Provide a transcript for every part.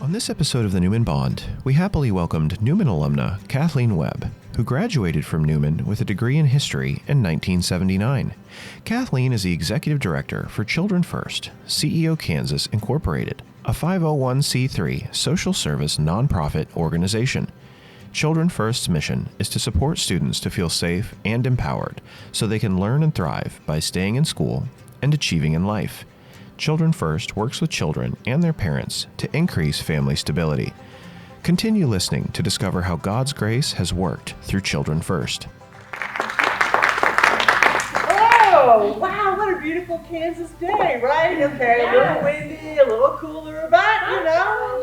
On this episode of the Newman Bond, we happily welcomed Newman alumna Kathleen Webb, who graduated from Newman with a degree in history in 1979. Kathleen is the executive director for Children First, CEO Kansas Incorporated, a 501c3 social service nonprofit organization. Children First's mission is to support students to feel safe and empowered so they can learn and thrive by staying in school and achieving in life. Children First works with children and their parents to increase family stability. Continue listening to discover how God's grace has worked through Children First. Oh, wow, what a beautiful Kansas day, right? Okay, a little windy, a little cooler, but, you know,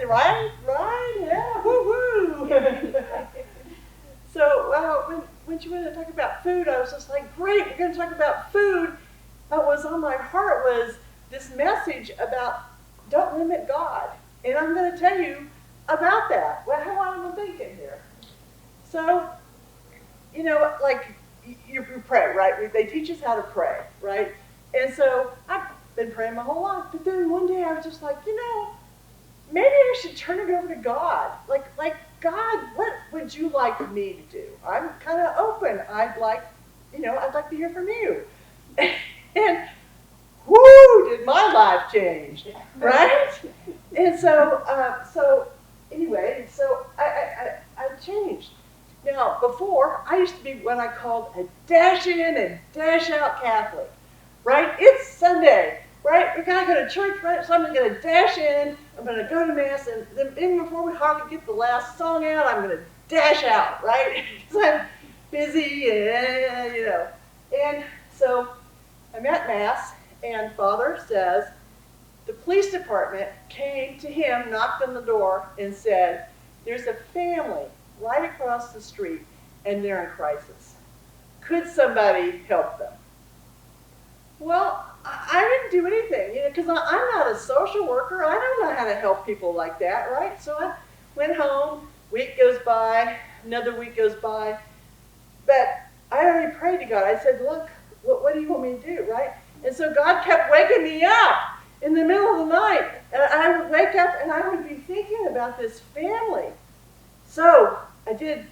right, yeah, woo-woo. So, when you wanted to talk about food, I was just like, great, we're going to talk about food. What was on my heart was this message about don't limit God. And I'm going to tell you about that. Well, how long am I thinking here? So, you know, like you pray, right? They teach us how to pray, right? And so I've been praying my whole life. But then one day I was just like, you know, maybe I should turn it over to God. Like God, what would you like me to do? I'm kind of open. I'd like to hear from you. And whoo, did my life change, right? And so I changed. Now, before, I used to be what I called a dash in and dash out Catholic, right? It's Sunday, right? We're going to go to church, right? So I'm going to dash in, I'm going to go to Mass, and then even before we hardly get the last song out, I'm going to dash out, right? Because I'm busy, and, you know. And so I'm at Mass, and Father says, the police department came to him, knocked on the door, and said, there's a family right across the street, and they're in crisis. Could somebody help them? Well, I didn't do anything, you know, because I'm not a social worker. I don't know how to help people like that, right? So I went home, week goes by, another week goes by, but I already prayed to God. I said, look, what do you want me to do, right? And so God kept waking me up in the middle of the night. And I would wake up and I would be thinking about this family. So I did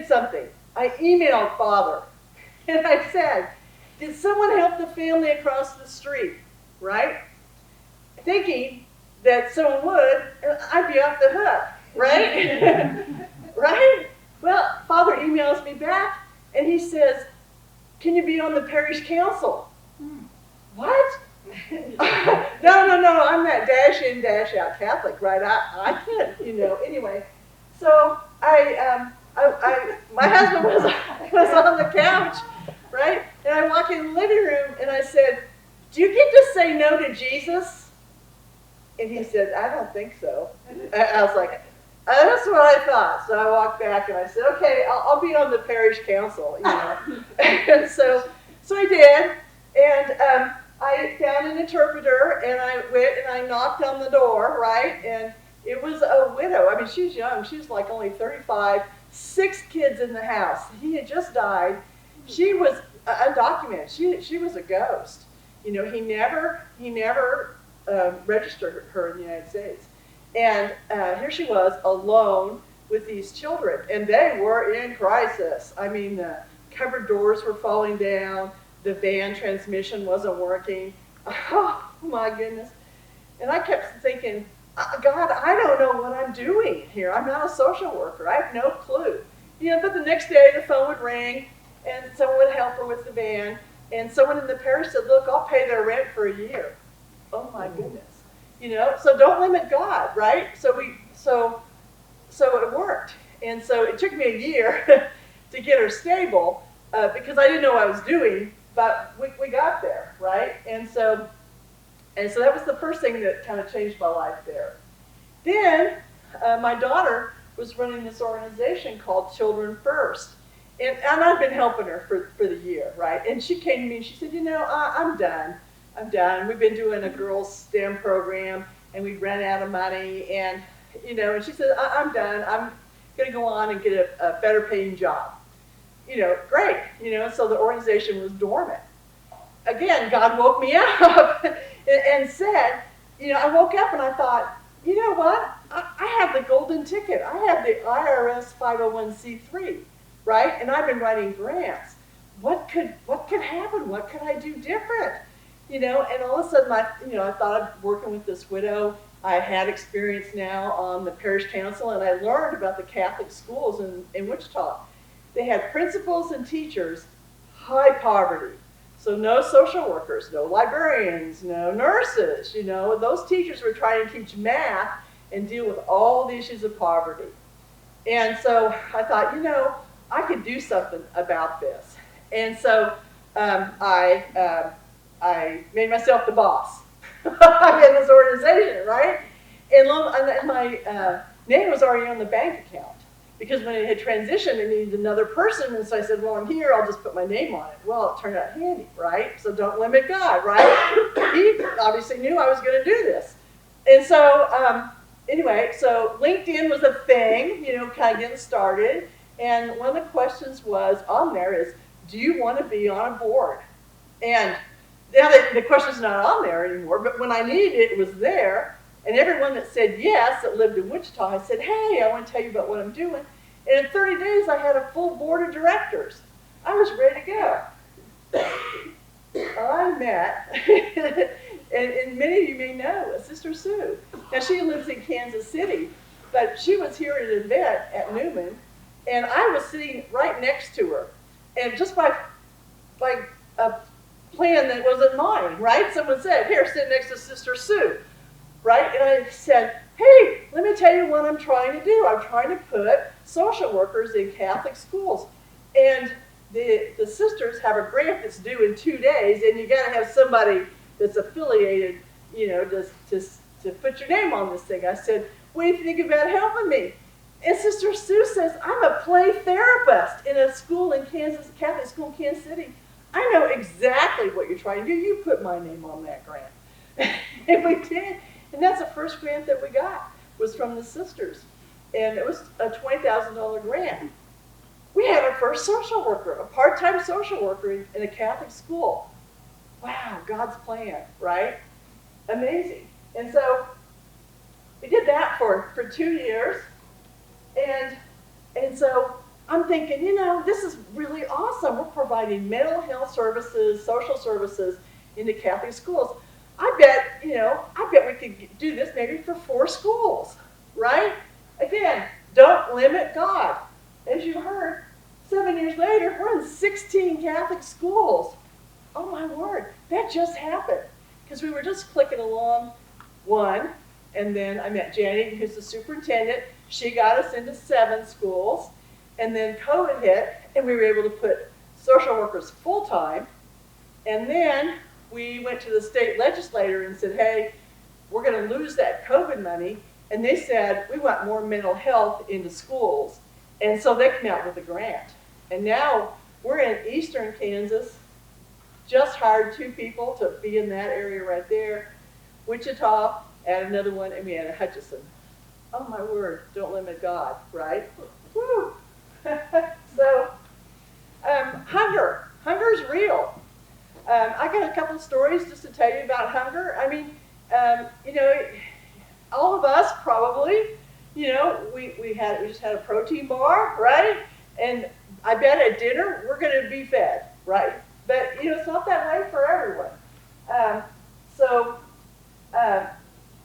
something. I emailed Father. And I said, did someone help the family across the street, right? Thinking that someone would, and I'd be off the hook, right? Right? Well, Father emails me back and he says, can you be on the parish council? What? No, I'm that dash in, dash out Catholic, right? I can't, you know, anyway. So my husband was on the couch, right? And I walk in the living room and I said, do you get to say no to Jesus? And he said, I don't think so. I was like, that's what I thought. So I walked back and I said, okay, I'll be on the parish council, you know. And so I did, and I found an interpreter, and I went and I knocked on the door, right? And it was a widow. I mean, she was young. She was like only 35, 6 kids in the house. He had just died. She was undocumented. She was a ghost. You know, he never registered her in the United States. And here she was alone with these children, and they were in crisis. I mean, the cupboard doors were falling down, the van transmission wasn't working. Oh my goodness. And I kept thinking, God, I don't know what I'm doing here. I'm not a social worker. I have no clue. You know, but the next day the phone would ring, and someone would help her with the van, and someone in the parish said, look, I'll pay their rent for a year. Oh my goodness. You know, so don't limit God, right? So it worked. And so it took me a year to get her stable because I didn't know what I was doing, but we got there, right? And so that was the first thing that kind of changed my life there. Then my daughter was running this organization called Children First. And I've been helping her for the year, right? And she came to me and she said, you know, I'm done. We've been doing a girls' STEM program, and we ran out of money. And, you know, and she said, I'm done. I'm going to go on and get a better paying job. You know, great. You know, so the organization was dormant. Again, God woke me up and said, you know, I woke up and I thought, you know what? I have the golden ticket. I have the IRS 501c3, right? And I've been writing grants. What could happen? What could I do different? You know, and all of a sudden I thought I'd working with this widow. I had experience now on the parish council, and I learned about the Catholic schools in Wichita. They had principals and teachers, high poverty. So no social workers, no librarians, no nurses, you know. Those teachers were trying to teach math and deal with all the issues of poverty. And so I thought, you know, I could do something about this. And so I made myself the boss in this organization, right? And my name was already on the bank account. Because when it had transitioned, it needed another person, and so I said, well, I'm here, I'll just put my name on it. Well, it turned out handy, right? So don't limit God, right? He obviously knew I was going to do this. And so, anyway, so LinkedIn was a thing, you know, kind of getting started. And one of the questions was on there is, do you want to be on a board? And now the question's not on there anymore, but when I needed it, it was there. And everyone that said yes, that lived in Wichita, I said, hey, I want to tell you about what I'm doing. And in 30 days, I had a full board of directors. I was ready to go. I met, and many of you may know, Sister Sue. Now, she lives in Kansas City, but she was here at an event at Newman, and I was sitting right next to her. And just by a plan that wasn't mine, right? Someone said, here, sit next to Sister Sue. Right? And I said, hey, let me tell you what I'm trying to do. I'm trying to put social workers in Catholic schools. And the sisters have a grant that's due in 2 days, and you got to have somebody that's affiliated, you know, to put your name on this thing. I said, what do you think about helping me? And Sister Sue says, I'm a play therapist in a school in Kansas, Catholic school in Kansas City. I know exactly what you're trying to do. You put my name on that grant. And we did. And that's the first grant that we got, was from the sisters. And it was a $20,000 grant. We had our first social worker, a part-time social worker in a Catholic school. Wow, God's plan, right? Amazing. And so we did that for 2 years. And so I'm thinking, you know, this is really awesome. We're providing mental health services, social services into Catholic schools. I bet we could do this maybe for 4 schools, right? Again, don't limit God. As you heard, 7 years later, we're in 16 Catholic schools. Oh my word, that just happened. Because we were just clicking along one, and then I met Janet, who's the superintendent. She got us into 7 schools, and then COVID hit, and we were able to put social workers full-time, and then we went to the state legislator and said, hey, we're going to lose that COVID money. And they said, we want more mental health into schools. And so they came out with a grant. And now we're in eastern Kansas, just hired 2 people to be in that area right there. Wichita, add another one, and we had Hutchinson. Oh my word, don't limit God, right? Woo! So, hunger. Hunger is real. I got a couple of stories just to tell you about hunger. I mean, you know, all of us probably, you know, we just had a protein bar, right? And I bet at dinner we're going to be fed, right? But you know, it's not that way for everyone.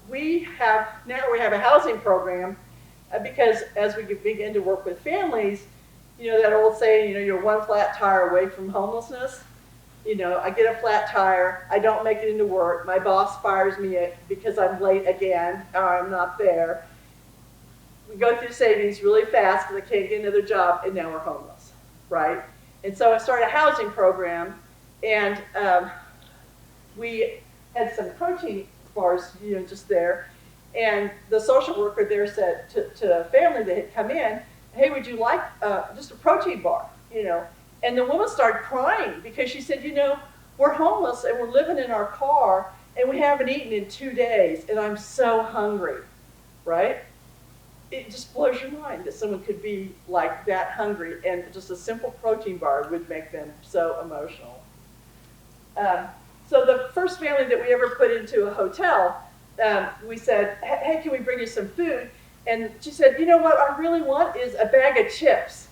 We have a housing program because as we begin to work with families, you know that old saying, you know, you're one flat tire away from homelessness. You know, I get a flat tire, I don't make it into work, my boss fires me because I'm late again, or I'm not there. We go through savings really fast because I can't get another job, and now we're homeless, right? And so I started a housing program, and we had some protein bars, you know, just there. And the social worker there said to a family that had come in, hey, would you like just a protein bar, you know? And the woman started crying because she said, you know, we're homeless and we're living in our car and we haven't eaten in 2 days and I'm so hungry, right? It just blows your mind that someone could be like that hungry, and just a simple protein bar would make them so emotional. So the first family that we ever put into a hotel, we said, hey, can we bring you some food? And she said, you know what I really want is a bag of chips.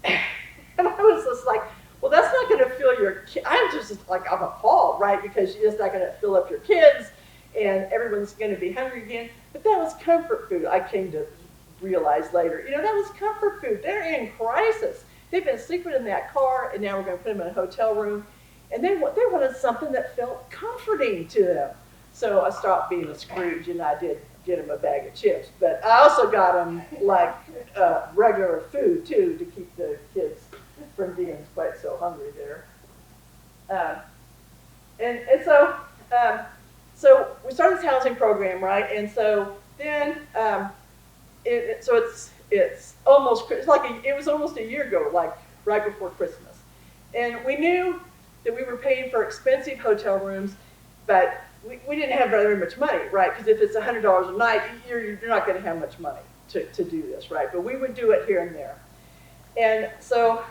And I was just like, well, that's not going to fill your I'm just like, I'm appalled, right? Because you're just not going to fill up your kids and everyone's going to be hungry again. But that was comfort food, I came to realize later. You know, that was comfort food. They're in crisis. They've been sleeping in that car, and now we're going to put them in a hotel room. And they wanted something that felt comforting to them. So I stopped being a Scrooge, and I did get them a bag of chips. But I also got them, like, regular food, too, to keep the kids from being quite so hungry there. So we started this housing program, right? And so then, it was almost a year ago, like right before Christmas. And we knew that we were paying for expensive hotel rooms, but we didn't have very much money, right? Because if it's $100 a night, you're not going to have much money to do this, right? But we would do it here and there. And so,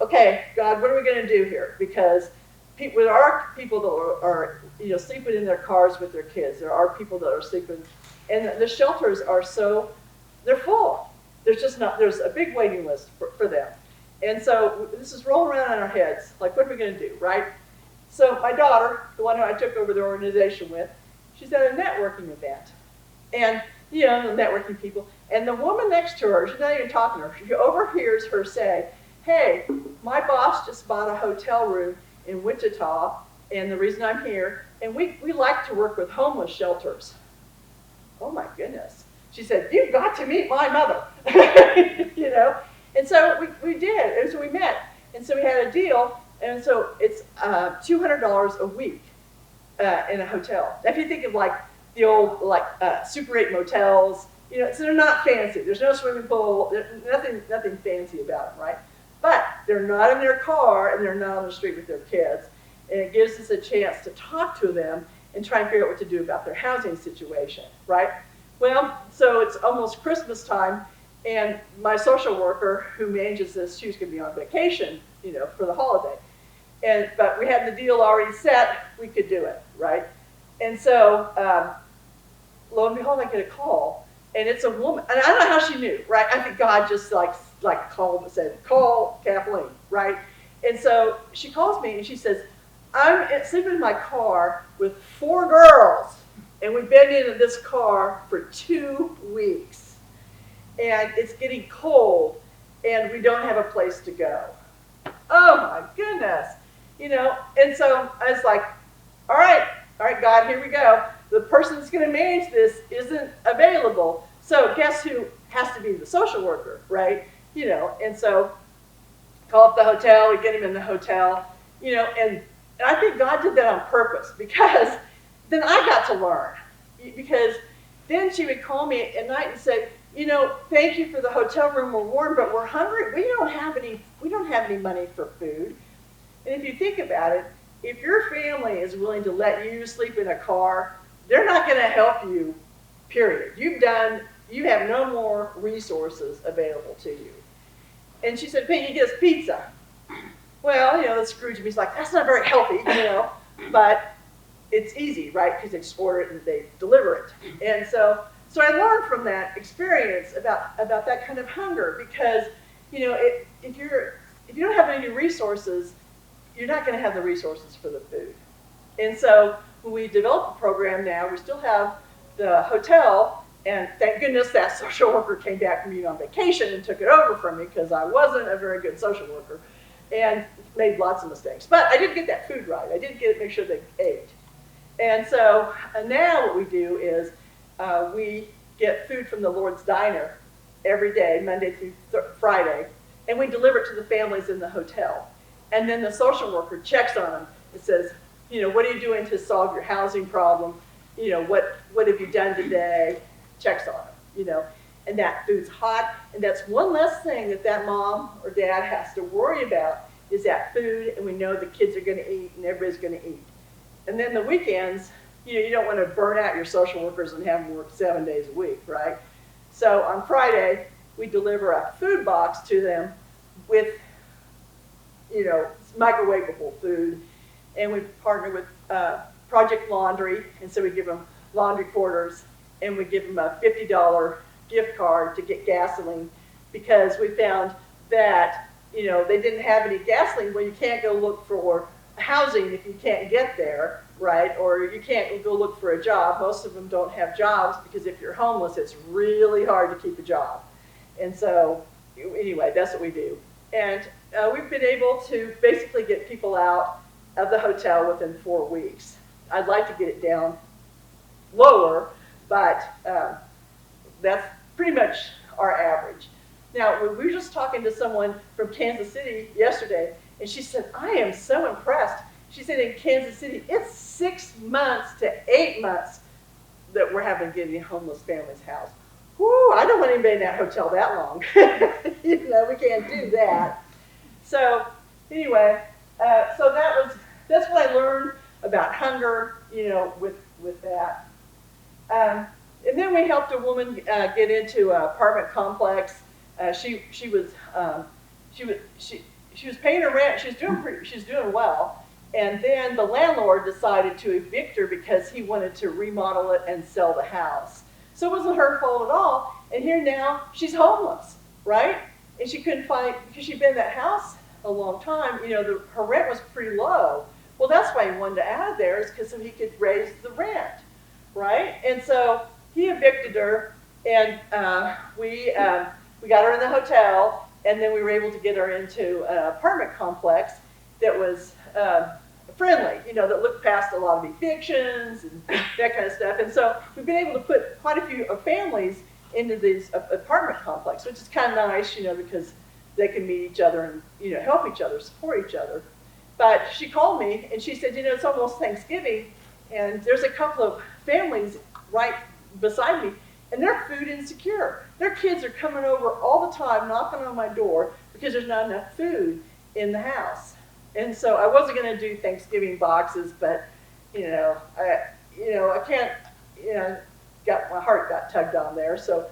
okay, God, what are we going to do here? Because there are people that are sleeping in their cars with their kids. There are people that are sleeping, and the shelters are they're full. There's a big waiting list for them. And so this is rolling around in our heads, like, what are we going to do, right? So my daughter, the one who I took over the organization with, she's at a networking event. And, the networking people. And the woman next to her, she's not even talking to her, she overhears her say, hey, my boss just bought a hotel room in Wichita, and the reason I'm here, and we like to work with homeless shelters. Oh my goodness. She said, you've got to meet my mother. And so we did, and so we met. And so we had a deal, and so it's $200 a week in a hotel. Now, if you think of like the old Super 8 motels, so they're not fancy. There's no swimming pool, nothing fancy about them, right? But they're not in their car, and they're not on the street with their kids. And it gives us a chance to talk to them and try and figure out what to do about their housing situation, right? Well, so it's almost Christmas time, and my social worker who manages this, she was going to be on vacation, for the holiday. But we had the deal already set, we could do it, right? And so, lo and behold, I get a call, and it's a woman, and I don't know how she knew, right? I think God just like called and said, call Kathleen, right? And so she calls me and she says, I'm sleeping in my car with 4 girls, and we've been in this car for 2 weeks, and it's getting cold, and we don't have a place to go. Oh my goodness, and so I was like, all right, God, here we go. The person that's going to manage this isn't available, so guess who has to be the social worker, right? And so call up the hotel, we get him in the hotel, and I think God did that on purpose, because then I got to learn. Because then she would call me at night and say, thank you for the hotel room, we're warm, but we're hungry. We don't have any money for food. And if you think about it, if your family is willing to let you sleep in a car, they're not going to help you, period. You have no more resources available to you. And she said, Peggy, get us pizza. Well, the Scrooge in me's like, that's not very healthy, but it's easy, right? Because they just order it and they deliver it. And so I learned from that experience about that kind of hunger, because, if you don't have any resources, you're not going to have the resources for the food. And so when we developed the program now, we still have the hotel, and thank goodness that social worker came back from being on vacation and took it over from me, because I wasn't a very good social worker and made lots of mistakes. But I did get that food right. I did make sure they ate. And so now what we do is we get food from the Lord's Diner every day, Monday through Friday, and we deliver it to the families in the hotel. And then the social worker checks on them and says, what are you doing to solve your housing problem? What have you done today? Checks on them, and that food's hot, and that's one less thing that mom or dad has to worry about, is that food, and we know the kids are going to eat and everybody's going to eat. And then the weekends, you don't want to burn out your social workers and have them work 7 days a week, right? So on Friday, we deliver a food box to them with, microwavable food, and we partner with Project Laundry, and so we give them laundry quarters, and we give them a $50 gift card to get gasoline, because we found that, you know, they didn't have any gasoline. Well, you can't go look for housing if you can't get there, right? Or you can't go look for a job. Most of them don't have jobs, because if you're homeless, it's really hard to keep a job. And so, anyway, that's what we do. And we've been able to basically get people out of the hotel within 4 weeks. I'd like to get it down lower, but that's pretty much our average. Now, we were just talking to someone from Kansas City yesterday, and she said, I am so impressed. She said in Kansas City, it's 6 months to 8 months that we're having to get in homeless families' house. Whoo, I don't want anybody in that hotel that long. You know, we can't do that. So anyway, that's what I learned about hunger, you know, with that. And then we helped a woman get into an apartment complex. She was paying her rent. She's doing well. And then the landlord decided to evict her because he wanted to remodel it and sell the house. So it wasn't her fault at all. And here now she's homeless, right? And she couldn't find, because she'd been in that house a long time. You know, her rent was pretty low. Well, that's why he wanted to out of there, is because he could raise the rent, right? And so he evicted her, and we got her in the hotel, and then we were able to get her into an apartment complex that was friendly, you know, that looked past a lot of evictions and that kind of stuff. And so we've been able to put quite a few families into these apartment complex, which is kind of nice, you know, because they can meet each other and, you know, help each other, support each other. But she called me and she said, you know, it's almost Thanksgiving, and there's a couple of families right beside me, and they're food insecure. Their kids are coming over all the time, knocking on my door, because there's not enough food in the house. And so I wasn't going to do Thanksgiving boxes, but I can't. You know, my heart got tugged on there. So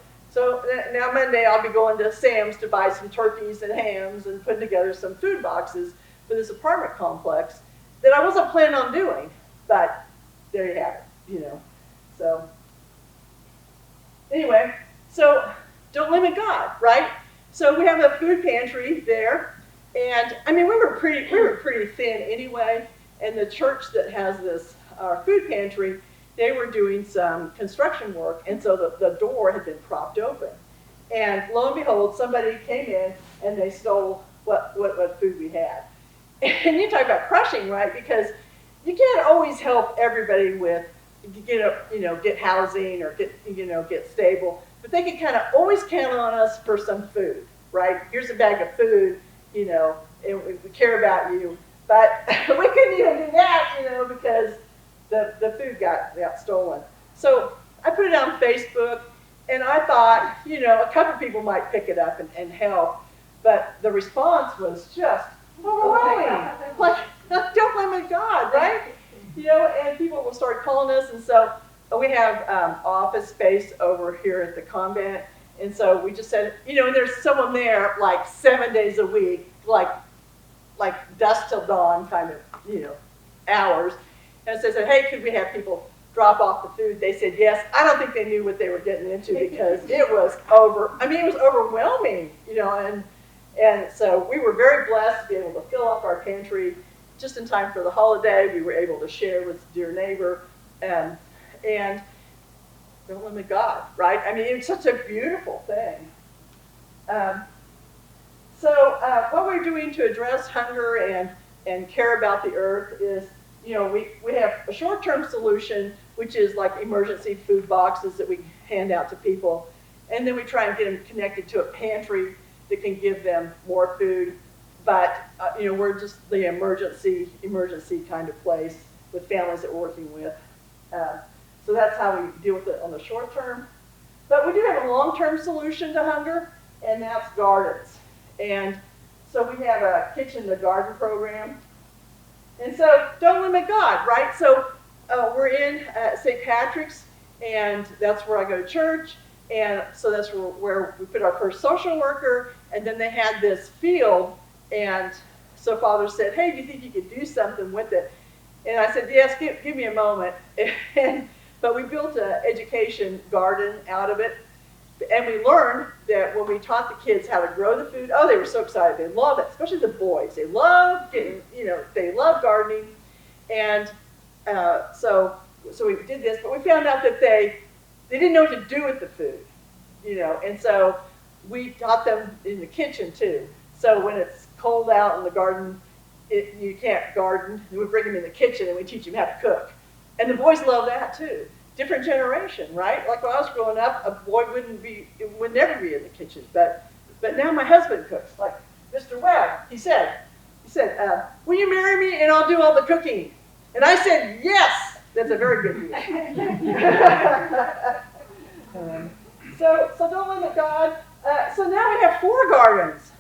now Monday I'll be going to Sam's to buy some turkeys and hams and putting together some food boxes for this apartment complex that I wasn't planning on doing. But there you have it. You know, so anyway, so don't limit God, right? So we have a food pantry there. And I mean, we were pretty thin anyway. And the church that has this food pantry, they were doing some construction work, and so the door had been propped open. And lo and behold, somebody came in and they stole what food we had. And you talk about crushing, right? Because you can't always help everybody with get housing or get stable, but they can kind of always count on us for some food, right? Here's a bag of food. You know, and we care about you. But we couldn't even do that, you know, because the food got stolen. So I put it on Facebook, and I thought, you know, a couple people might pick it up and help. But the response was just overwhelming. Like, don't limit God, right? You know, and people will start calling us. And so we have office space over here at the convent. And so we just said, you know, and there's someone there like 7 days a week, like dusk till dawn kind of, you know, hours. And so I said, hey, could we have people drop off the food? They said yes. I don't think they knew what they were getting into, because it was overwhelming, you know, and so we were very blessed to be able to fill up our pantry just in time for the holiday. We were able to share with dear neighbor, and don't limit God, right? I mean, it's such a beautiful thing. So what we're doing to address hunger and care about the earth is, you know, we have a short-term solution, which is like emergency food boxes that we hand out to people. And then we try and get them connected to a pantry that can give them more food. But, you know, we're just the emergency kind of place with families that we're working with. So that's how we deal with it on the short term. But we do have a long-term solution to hunger, and that's gardens. And so we have a kitchen to garden program. And so don't limit God, right? So we're in St. Patrick's, and that's where I go to church. And so that's where we put our first social worker. And then they had this field. And so Father said, hey, do you think you could do something with it? And I said, yes, give me a moment. And But we built an education garden out of it. And we learned that when we taught the kids how to grow the food, oh, they were so excited. They love it, especially the boys. They love getting, they love gardening. And so we did this, but we found out that they didn't know what to do with the food, and so we taught them in the kitchen too. So when it's cold out in the garden, you can't garden, we bring them in the kitchen and we teach them how to cook. And the boys love that too. Different generation, right? Like when I was growing up, a boy would never be in the kitchen, but now my husband cooks. Like Mr. Webb, he said, will you marry me and I'll do all the cooking? And I said, yes. That's a very good deal. So don't limit God. So now we have 4 gardens.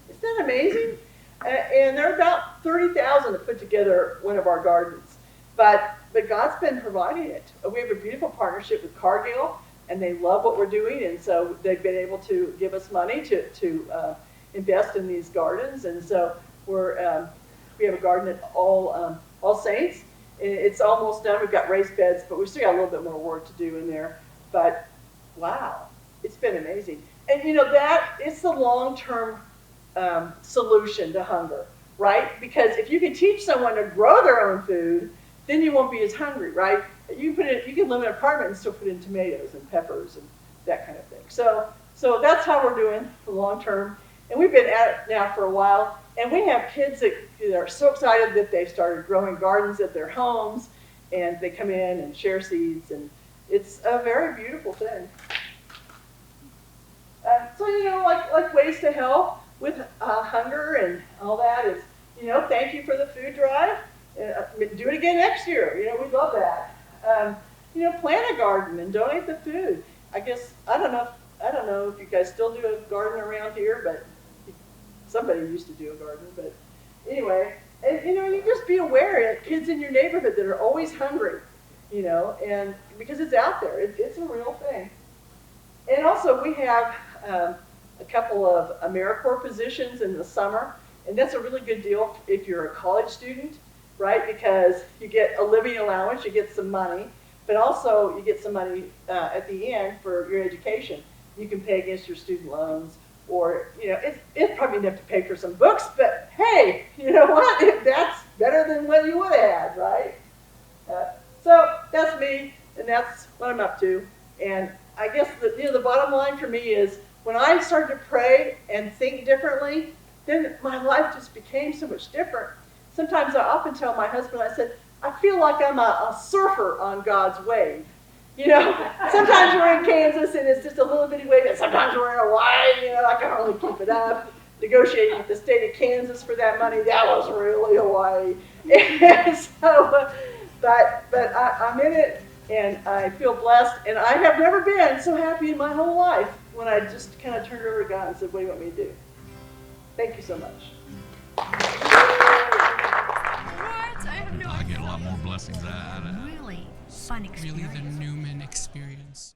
Isn't that amazing? And they're about 30,000 to put together one of our gardens. But God's been providing it. We have a beautiful partnership with Cargill, and they love what we're doing, and so they've been able to give us money to invest in these gardens. And so we have a garden at All Saints. It's almost done. We've got raised beds, but we've still got a little bit more work to do in there. But wow, it's been amazing. And that it's the long-term solution to hunger, right? Because if you can teach someone to grow their own food, then you won't be as hungry, right? You can live in an apartment and still put in tomatoes and peppers and that kind of thing. So that's how we're doing for long term. And we've been at it now for a while. And we have kids that are so excited that they've started growing gardens at their homes, and they come in and share seeds, and it's a very beautiful thing. So like ways to help with hunger and all that is, thank you for the food drive. Do it again next year. We love that. Plant a garden and donate the food. I guess I don't know if you guys still do a garden around here, but somebody used to do a garden. But anyway, and you just be aware of kids in your neighborhood that are always hungry, and because it's out there, it's a real thing. And also we have a couple of AmeriCorps positions in the summer, and that's a really good deal if you're a college student, right? Because you get a living allowance, you get some money, but also you get some money at the end for your education. You can pay against your student loans, or it's probably enough to pay for some books, but hey, you know what? That's better than what you would have had, right? So that's me, and that's what I'm up to. And I guess the bottom line for me is when I started to pray and think differently, then my life just became so much different. Sometimes I often tell my husband, I said, I feel like I'm a surfer on God's wave. Sometimes we're in Kansas and it's just a little bitty wave, and sometimes we're in Hawaii, I can't really keep it up. Negotiating with the state of Kansas for that money, that was really Hawaii. And so, but I'm in it, and I feel blessed, and I have never been so happy in my whole life when I just kind of turned over to God and said, what do you want me to do? Thank you so much. What? I have no idea. I get a lot more blessings out of that. Really fun experience. Really the Newman experience.